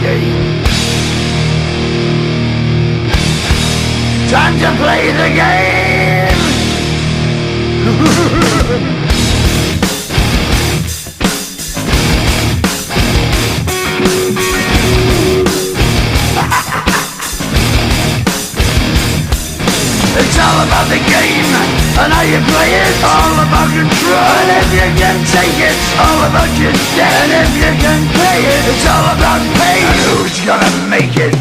game. Time to play the game. It's all about the game and how you play it. All about control, and if you can take it, all about your debt. And if you can pay it, it's all about pay. And who's gonna make it?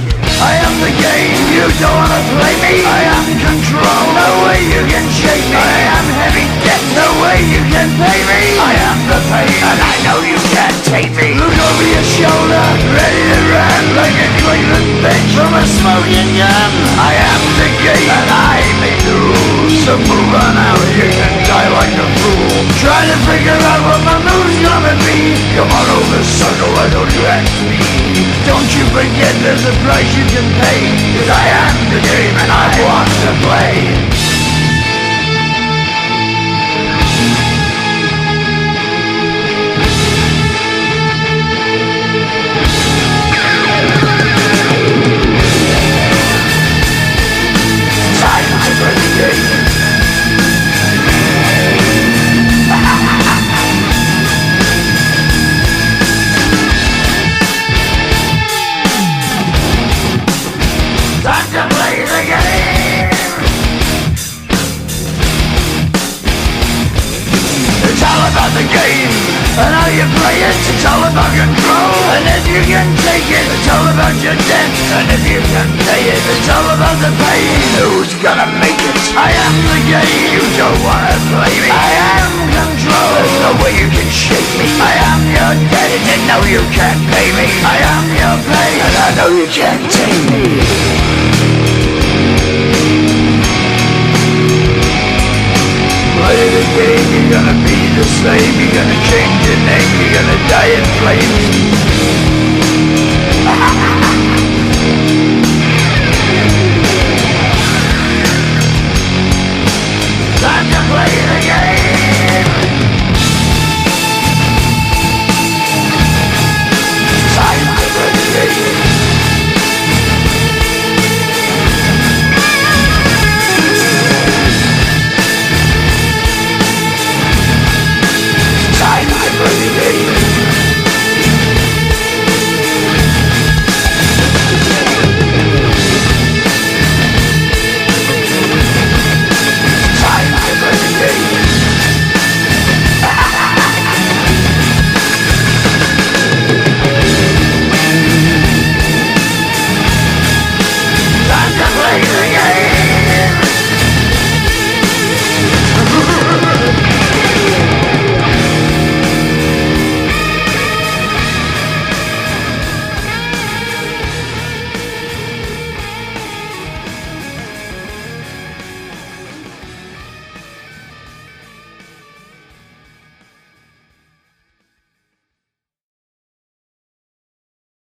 I am the game, you don't wanna play me. I am control, no way you can shake me. I am heavy debt, no way you can pay me. I am the pain, and I know you can't take me. Look over your shoulder, ready to run like a Cleveland bitch from a smoking gun. I am the game, and I may lose. So move on out, you can die like a fool. Trying to figure out what my move's gonna be. Come on over, sucker, why don't you ask me? Don't you forget there's a price you can pay. 'Cause I am the game and I want to play. Time to play the game. Time to play the game. It's all about the game and how you play it. It's all about control, and if you can take it, it's all about your debt. And if you can pay it, it's all about the pain. Who's gonna make it? I am the game. You don't wanna play me. I am control. There's no way you can shake me. I am your debt, and you know you can't pay me. I am your pain, and I know you can't take me. Play the game, you're gonna be the slave. You're gonna change your name, you're gonna die in flames.